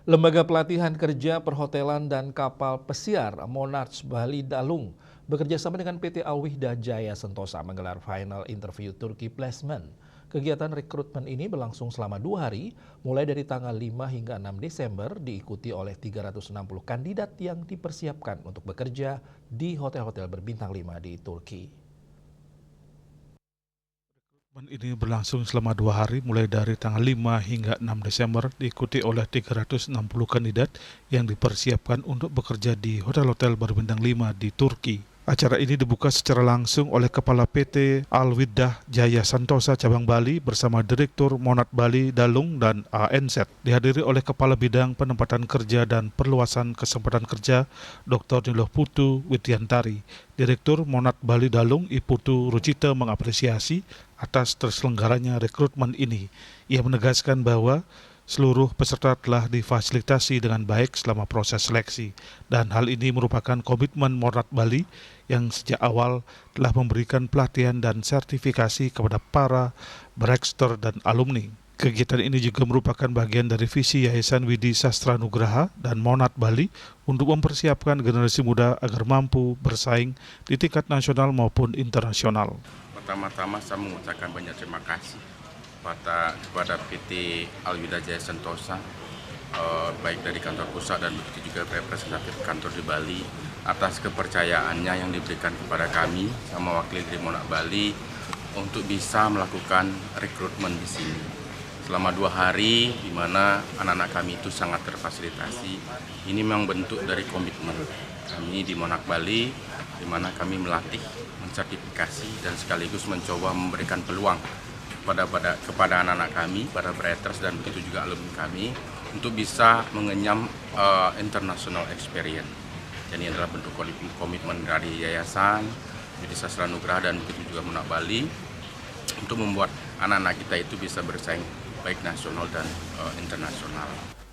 Lembaga Pelatihan Kerja Perhotelan dan Kapal Pesiar Monarch Bali Dalung bekerjasama dengan PT Alwida Jaya Sentosa menggelar final interview Turki Placement. Kegiatan rekrutmen ini berlangsung selama 2 hari, mulai dari tanggal 5 hingga 6 Desember, diikuti oleh 360 kandidat yang dipersiapkan untuk bekerja di hotel-hotel berbintang 5 di Turki. Ini berlangsung selama 2 hari, mulai dari tanggal 5 hingga 6 Desember, diikuti oleh 360 kandidat yang dipersiapkan untuk bekerja di hotel-hotel berbintang 5 di Turki. Acara ini dibuka secara langsung oleh Kepala PT Alwida Jaya Sentosa Cabang Bali bersama Direktur Monarch Bali Dalung dan ANZ. Dihadiri oleh Kepala Bidang Penempatan Kerja dan Perluasan Kesempatan Kerja Dr. Niloh Putu Widyantari. Direktur Monarch Bali Dalung Iputu Rucita mengapresiasi atas terselenggaranya rekrutmen ini. Ia menegaskan bahwa seluruh peserta telah difasilitasi dengan baik selama proses seleksi, dan hal ini merupakan komitmen Monarch Bali yang sejak awal telah memberikan pelatihan dan sertifikasi kepada para Brexter dan alumni. Kegiatan ini juga merupakan bagian dari visi Yayasan Widi Sastra Nugraha dan Monarch Bali untuk mempersiapkan generasi muda agar mampu bersaing di tingkat nasional maupun internasional. Pertama-tama saya mengucapkan banyak terima kasih kepada PT Alwida Jaya Sentosa, baik dari kantor pusat dan begitu juga representatif kantor di Bali, atas kepercayaannya yang diberikan kepada kami sama wakil dari Monarch Bali untuk bisa melakukan rekrutmen di sini. Selama 2 hari, di mana anak-anak kami itu sangat terfasilitasi. Ini memang bentuk dari komitmen kami di Monarch Bali, di mana kami melatih, mensertifikasi, dan sekaligus mencoba memberikan peluang kepada anak-anak kami, para Brighters dan begitu juga alumni kami, untuk bisa mengenyam international experience. Jadi ini adalah bentuk komitmen dari Yayasan Widi Sastra Nugraha dan begitu juga Monarch Bali untuk membuat anak-anak kita itu bisa bersaing baik nasional dan internasional.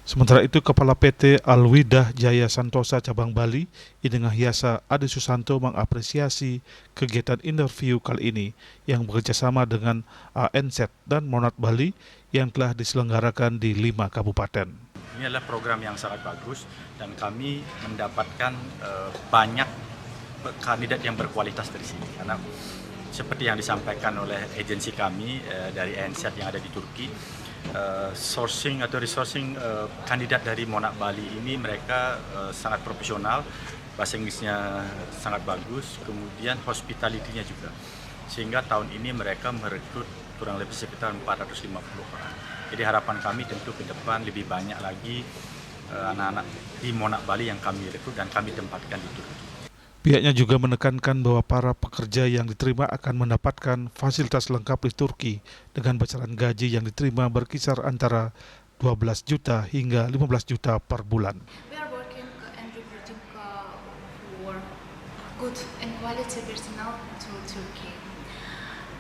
Sementara itu, Kepala PT Alwida Jaya Sentosa Cabang Bali, Idengah Yasa Ade Susanto mengapresiasi kegiatan interview kali ini yang bekerjasama dengan ANZ dan Monarch Bali yang telah diselenggarakan di 5 kabupaten. Ini adalah program yang sangat bagus dan kami mendapatkan banyak kandidat yang berkualitas dari sini. Karena seperti yang disampaikan oleh agensi kami dari ANZ yang ada di Turki, resourcing kandidat dari Monarch Bali ini mereka sangat profesional, bahasa Inggrisnya sangat bagus, kemudian hospitality-nya juga. Sehingga tahun ini mereka merekrut kurang lebih sekitar 450 orang. Jadi harapan kami tentu ke depan lebih banyak lagi anak-anak di Monarch Bali yang kami rekrut dan kami tempatkan di Turki. Pihaknya juga menekankan bahwa para pekerja yang diterima akan mendapatkan fasilitas lengkap di Turki dengan besaran gaji yang diterima berkisar antara 12 juta hingga 15 juta per bulan. We are working and recruiting for good and quality personnel to Turkey,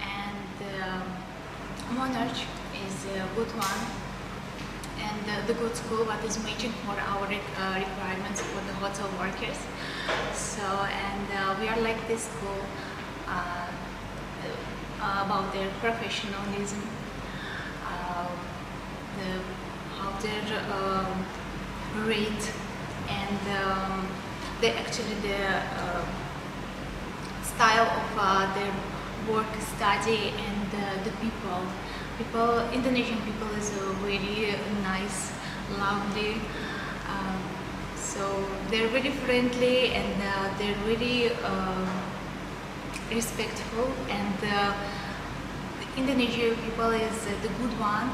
and Monarch is a good one and the good school what is matching for our requirements for the hotel workers. So we are like this school about their professionalism, how their rate, and the style of their work, study, and the people. Indonesian people is very nice, lovely. So they're very friendly and they're very respectful, and the Indonesian people is the good one,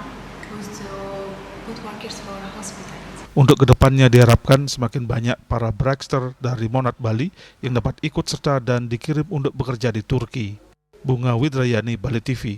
who's good workers for hospitality. Untuk kedepannya diharapkan semakin banyak para Brexter dari Monarch Bali yang dapat ikut serta dan dikirim untuk bekerja di Turki. Bunga Widrayani, Bali TV.